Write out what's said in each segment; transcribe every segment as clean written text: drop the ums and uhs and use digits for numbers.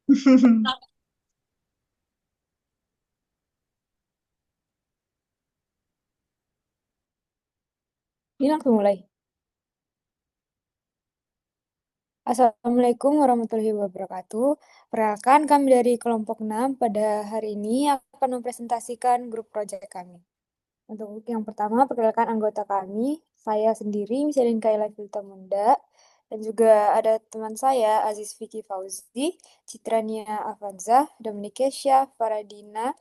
Ini langsung mulai. Assalamualaikum warahmatullahi wabarakatuh. Perkenalkan kami dari kelompok 6 pada hari ini akan mempresentasikan grup proyek kami. Untuk yang pertama, perkenalkan anggota kami. Saya sendiri, Misalin Kaila Filtamunda, dan juga ada teman saya, Aziz Vicky Fauzi, Citrania Avanza, Dominik Kesha, Faradina,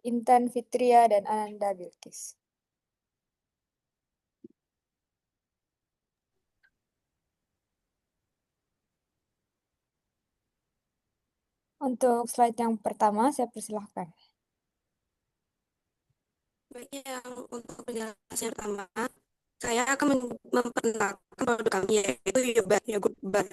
Intan Fitria, dan Ananda Bilkis. Untuk slide yang pertama, saya persilahkan. Baiknya untuk penjelasan pertama, saya akan memperkenalkan produk kami yaitu Yobar, yogurt bar.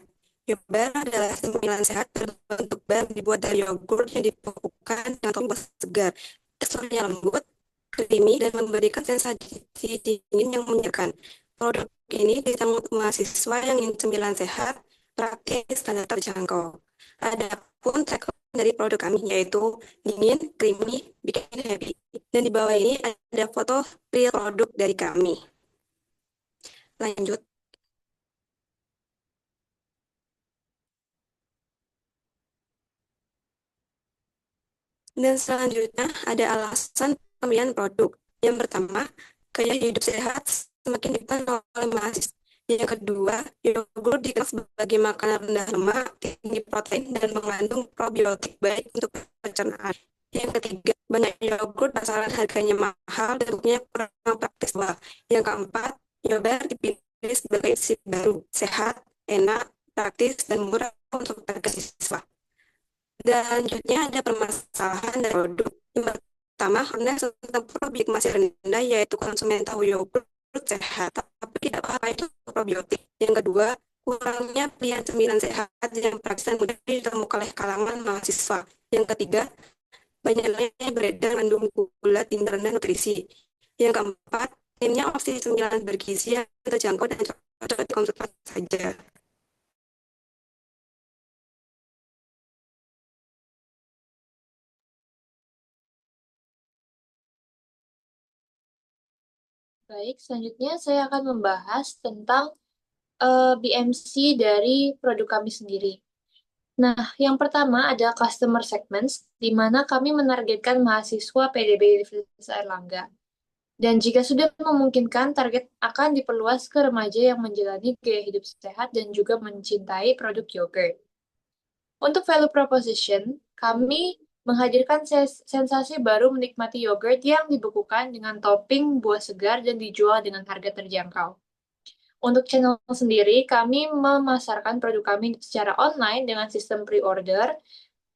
Yobar adalah cemilan sehat berbentuk bar dibuat dari yogurt yang dibekukan dengan topping buah segar. Teksturnya lembut, creamy, dan memberikan sensasi dingin yang menyegarkan. Produk ini dirancang untuk mahasiswa yang ingin cemilan sehat, praktis, dan tetap terjangkau. Adapun tagline dari produk kami yaitu dingin, creamy, bikin happy. Dan di bawah ini ada foto real produk dari kami. Lanjut. Dan selanjutnya ada alasan pemilihan produk. Yang pertama, gaya hidup sehat semakin dikenal oleh mahasiswa. Yang kedua, yogurt dikenal sebagai makanan rendah lemak, tinggi protein, dan mengandung probiotik baik untuk pencernaan. Yang ketiga, banyak yogurt pasaran harganya mahal dan bentuknya kurang praktis. Yang keempat, yogurt dipilih sebagai opsi baru, sehat, enak, praktis, dan murah untuk harga siswa. Dan selanjutnya ada permasalahan dari produk. Yang pertama, karena tentang probiotik masih rendah, yaitu konsumen tahu yogurt sehat, tapi tidak apa itu probiotik. Yang kedua, kurangnya pilihan cemilan sehat yang praktis dan mudah ditemukan oleh kalangan mahasiswa. Yang ketiga, banyaknya yang beredar mengandung gula tinggi rendah nutrisi. Yang keempat, minimnya opsi cemilan bergizi yang terjangkau dan cocok dikonsumsi saja. Baik, selanjutnya saya akan membahas tentang BMC dari produk kami sendiri. Nah, yang pertama ada customer segments, di mana kami menargetkan mahasiswa PDB Universitas Airlangga. Dan jika sudah memungkinkan, target akan diperluas ke remaja yang menjalani gaya hidup sehat dan juga mencintai produk yogurt. Untuk value proposition, kami menghadirkan sensasi baru menikmati yogurt yang dibekukan dengan topping buah segar dan dijual dengan harga terjangkau. Untuk channel sendiri, kami memasarkan produk kami secara online dengan sistem pre-order,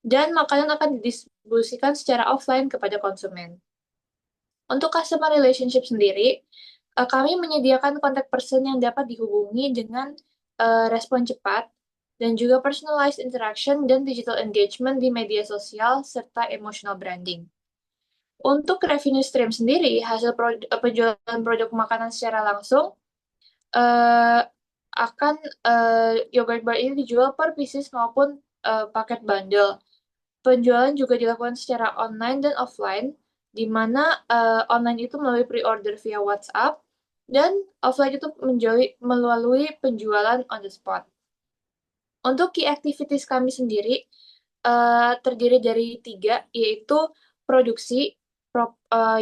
dan makanan akan didistribusikan secara offline kepada konsumen. Untuk customer relationship sendiri, kami menyediakan kontak person yang dapat dihubungi dengan respon cepat, dan juga personalized interaction dan digital engagement di media sosial, serta emotional branding. Untuk revenue stream sendiri, hasil penjualan produk makanan secara langsung eh, akan yogurt bar ini dijual per pieces maupun paket bundle. Penjualan juga dilakukan secara online dan offline, di mana online itu melalui pre-order via WhatsApp, dan offline itu melalui penjualan on the spot. Untuk key activities kami sendiri terdiri dari tiga, yaitu produksi,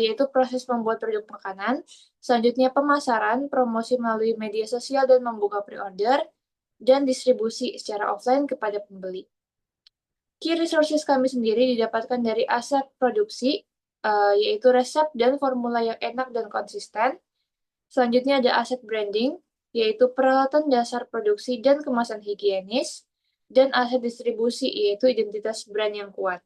yaitu proses membuat produk makanan, selanjutnya pemasaran, promosi melalui media sosial dan membuka pre-order, dan distribusi secara offline kepada pembeli. Key resources kami sendiri didapatkan dari aset produksi, yaitu resep dan formula yang enak dan konsisten. Selanjutnya ada aset branding, yaitu peralatan dasar produksi dan kemasan higienis, dan aset distribusi, yaitu identitas brand yang kuat.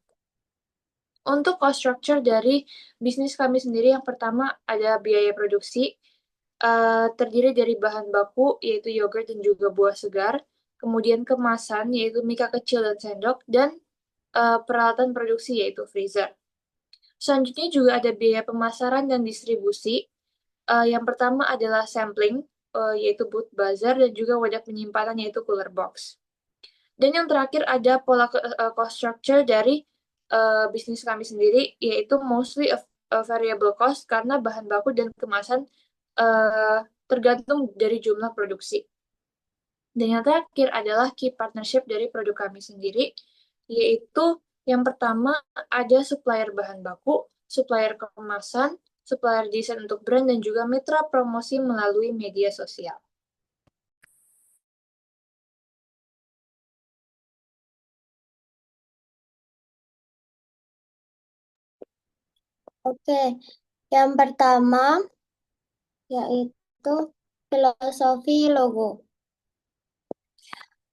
Untuk cost structure dari bisnis kami sendiri, yang pertama ada biaya produksi, terdiri dari bahan baku, yaitu yogurt dan juga buah segar, kemudian kemasan, yaitu mika kecil dan sendok, dan peralatan produksi, yaitu freezer. Selanjutnya juga ada biaya pemasaran dan distribusi. Yang pertama adalah sampling, yaitu booth bazar, dan juga wadah penyimpanan, yaitu cooler box. Dan yang terakhir ada pola cost structure dari bisnis kami sendiri, yaitu mostly a variable cost karena bahan baku dan kemasan tergantung dari jumlah produksi. Dan yang terakhir adalah key partnership dari produk kami sendiri, yaitu yang pertama ada supplier bahan baku, supplier kemasan, supplier desain untuk brand, dan juga mitra promosi melalui media sosial. Oke, yang pertama yaitu filosofi logo.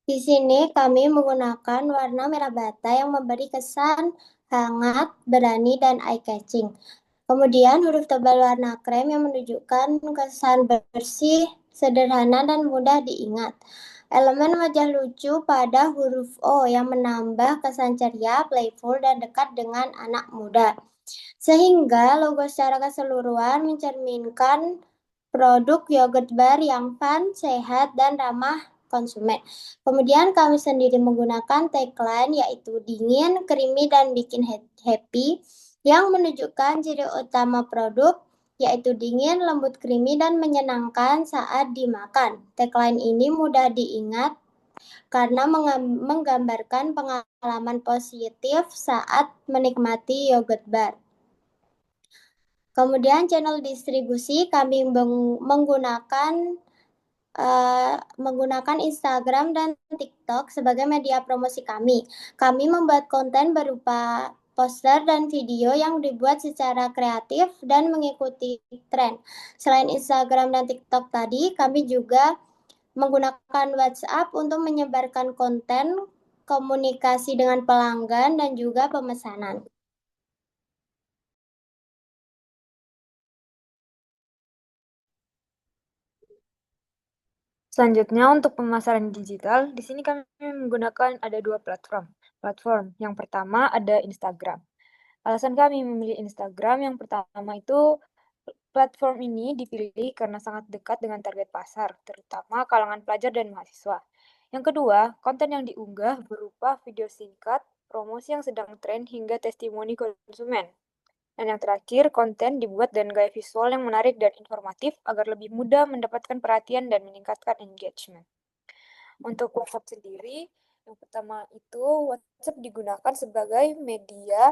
Di sini kami menggunakan warna merah bata yang memberi kesan hangat, berani, dan eye-catching. Kemudian huruf tebal warna krem yang menunjukkan kesan bersih, sederhana, dan mudah diingat. Elemen wajah lucu pada huruf O yang menambah kesan ceria, playful, dan dekat dengan anak muda. Sehingga logo secara keseluruhan mencerminkan produk yogurt bar yang fun, sehat, dan ramah konsumen. Kemudian kami sendiri menggunakan tagline yaitu dingin, creamy, dan bikin happy yang menunjukkan ciri utama produk yaitu dingin, lembut, creamy, dan menyenangkan saat dimakan. Tagline ini mudah diingat karena menggambarkan pengalaman positif saat menikmati yogurt bar. Kemudian channel distribusi kami menggunakan Instagram dan TikTok sebagai media promosi kami. Kami membuat konten berupa poster dan video yang dibuat secara kreatif dan mengikuti tren. Selain Instagram dan TikTok tadi, kami juga menggunakan WhatsApp untuk menyebarkan konten, komunikasi dengan pelanggan, dan juga pemesanan. Selanjutnya untuk pemasaran digital, di sini kami menggunakan ada dua platform. Yang pertama ada Instagram. Alasan kami memilih Instagram yang pertama itu platform ini dipilih karena sangat dekat dengan target pasar, terutama kalangan pelajar dan mahasiswa. Yang kedua, konten yang diunggah berupa video singkat, promosi yang sedang tren hingga testimoni konsumen. Dan yang terakhir, konten dibuat dengan gaya visual yang menarik dan informatif agar lebih mudah mendapatkan perhatian dan meningkatkan engagement. Untuk WhatsApp sendiri, yang pertama itu WhatsApp digunakan sebagai media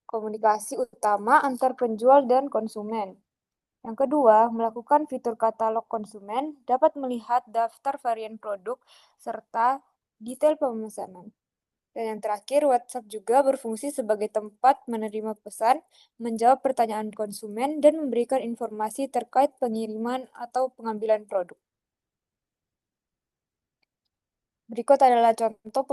komunikasi utama antar penjual dan konsumen. Yang kedua, melakukan fitur katalog konsumen dapat melihat daftar varian produk serta detail pemesanan. Dan yang terakhir, WhatsApp juga berfungsi sebagai tempat menerima pesan, menjawab pertanyaan konsumen, dan memberikan informasi terkait pengiriman atau pengambilan produk. Berikut adalah contoh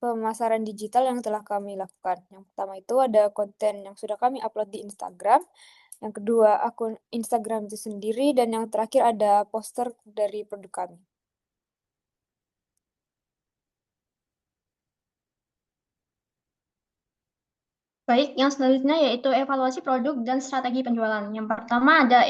pemasaran digital yang telah kami lakukan. Yang pertama itu ada konten yang sudah kami upload di Instagram. Yang kedua, akun Instagram itu sendiri. Dan yang terakhir ada poster dari produk kami. Baik, yang selanjutnya yaitu evaluasi produk dan strategi penjualan. Yang pertama ada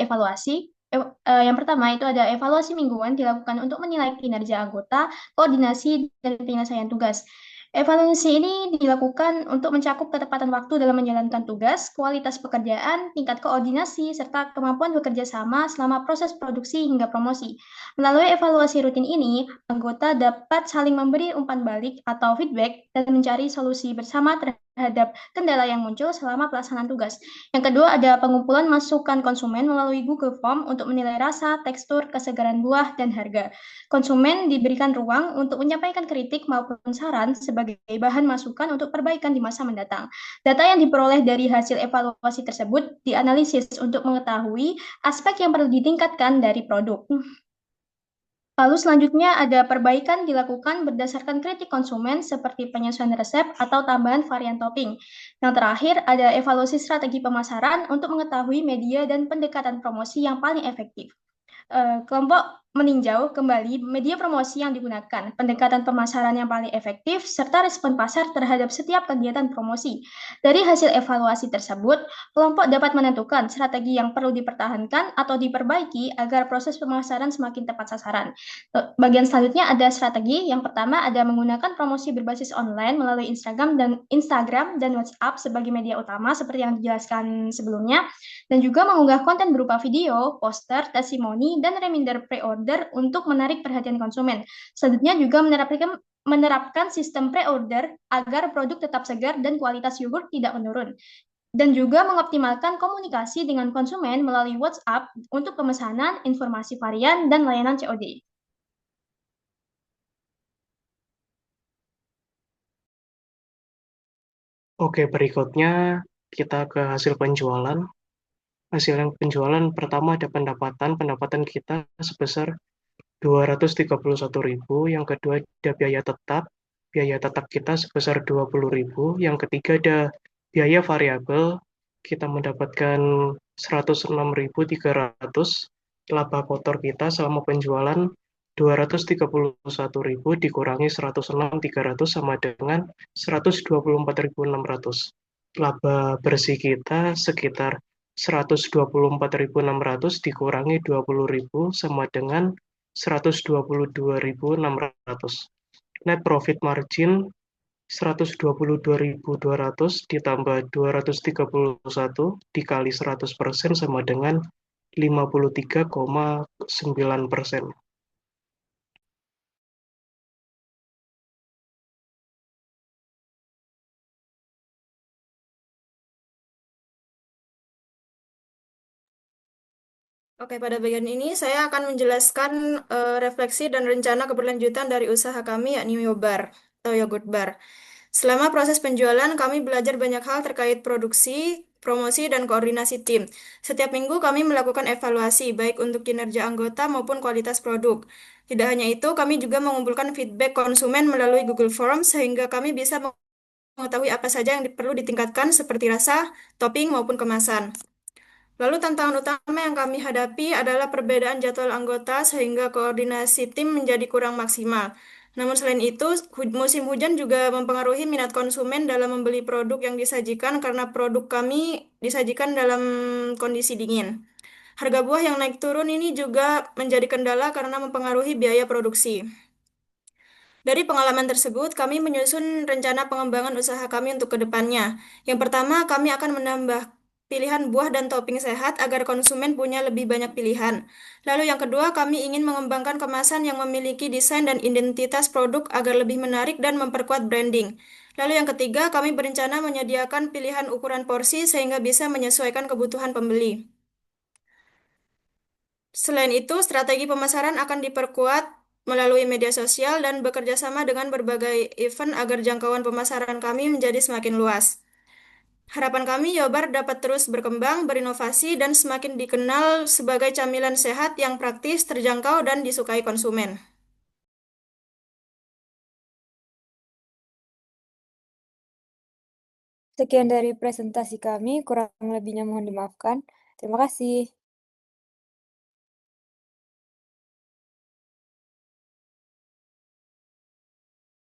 yang pertama itu ada evaluasi mingguan dilakukan untuk menilai kinerja anggota, koordinasi, dan penyelesaian tugas. Evaluasi ini dilakukan untuk mencakup ketepatan waktu dalam menjalankan tugas, kualitas pekerjaan, tingkat koordinasi, serta kemampuan bekerja sama selama proses produksi hingga promosi. Melalui evaluasi rutin ini, anggota dapat saling memberi umpan balik atau feedback dan mencari solusi bersama terhadap kendala yang muncul selama pelaksanaan tugas. Yang kedua ada pengumpulan masukan konsumen melalui Google Form untuk menilai rasa, tekstur, kesegaran buah, dan harga. Konsumen diberikan ruang untuk menyampaikan kritik maupun saran sebagai bahan masukan untuk perbaikan di masa mendatang. Data yang diperoleh dari hasil evaluasi tersebut dianalisis untuk mengetahui aspek yang perlu ditingkatkan dari produk. Lalu selanjutnya ada perbaikan dilakukan berdasarkan kritik konsumen seperti penyesuaian resep atau tambahan varian topping. Yang terakhir ada evaluasi strategi pemasaran untuk mengetahui media dan pendekatan promosi yang paling efektif. Kelompok meninjau kembali media promosi yang digunakan, pendekatan pemasaran yang paling efektif, serta respon pasar terhadap setiap kegiatan promosi. Dari hasil evaluasi tersebut, kelompok dapat menentukan strategi yang perlu dipertahankan atau diperbaiki agar proses pemasaran semakin tepat sasaran. Bagian selanjutnya ada strategi. Yang pertama ada menggunakan promosi berbasis online melalui Instagram dan WhatsApp sebagai media utama seperti yang dijelaskan sebelumnya, dan juga mengunggah konten berupa video, poster, testimoni, dan reminder pre-order untuk menarik perhatian konsumen. Selanjutnya juga menerapkan sistem pre-order agar produk tetap segar dan kualitas yogurt tidak menurun. Dan juga mengoptimalkan komunikasi dengan konsumen melalui WhatsApp untuk pemesanan, informasi varian, dan layanan COD. Oke, berikutnya kita ke hasil penjualan. Hasil yang penjualan pertama ada pendapatan kita sebesar 231.000, yang kedua ada biaya tetap kita sebesar 20.000, yang ketiga ada biaya variabel, kita mendapatkan 106.300, laba kotor kita selama penjualan 231.000 dikurangi 106.300 sama dengan 124.600. Laba bersih kita sekitar 124.600 dikurangi 20.000 sama dengan 122.600. Net profit margin 122.200 ditambah 231 dikali 100% sama dengan 53,9%. Oke, pada bagian ini saya akan menjelaskan refleksi dan rencana keberlanjutan dari usaha kami, yakni Yobar atau Yogurt Bar. Selama proses penjualan, kami belajar banyak hal terkait produksi, promosi, dan koordinasi tim. Setiap minggu kami melakukan evaluasi, baik untuk kinerja anggota maupun kualitas produk. Tidak hanya itu, kami juga mengumpulkan feedback konsumen melalui Google Forms, sehingga kami bisa mengetahui apa saja yang perlu ditingkatkan seperti rasa, topping, maupun kemasan. Lalu tantangan utama yang kami hadapi adalah perbedaan jadwal anggota sehingga koordinasi tim menjadi kurang maksimal. Namun selain itu, musim hujan juga mempengaruhi minat konsumen dalam membeli produk yang disajikan karena produk kami disajikan dalam kondisi dingin. Harga buah yang naik turun ini juga menjadi kendala karena mempengaruhi biaya produksi. Dari pengalaman tersebut, kami menyusun rencana pengembangan usaha kami untuk ke depannya. Yang pertama, kami akan menambah pilihan buah dan topping sehat agar konsumen punya lebih banyak pilihan. Lalu yang kedua, kami ingin mengembangkan kemasan yang memiliki desain dan identitas produk agar lebih menarik dan memperkuat branding. Lalu yang ketiga, kami berencana menyediakan pilihan ukuran porsi sehingga bisa menyesuaikan kebutuhan pembeli. Selain itu, strategi pemasaran akan diperkuat melalui media sosial dan bekerja sama dengan berbagai event agar jangkauan pemasaran kami menjadi semakin luas. Harapan kami Yobar dapat terus berkembang, berinovasi, dan semakin dikenal sebagai camilan sehat yang praktis, terjangkau, dan disukai konsumen. Sekian dari presentasi kami, kurang lebihnya mohon dimaafkan. Terima kasih.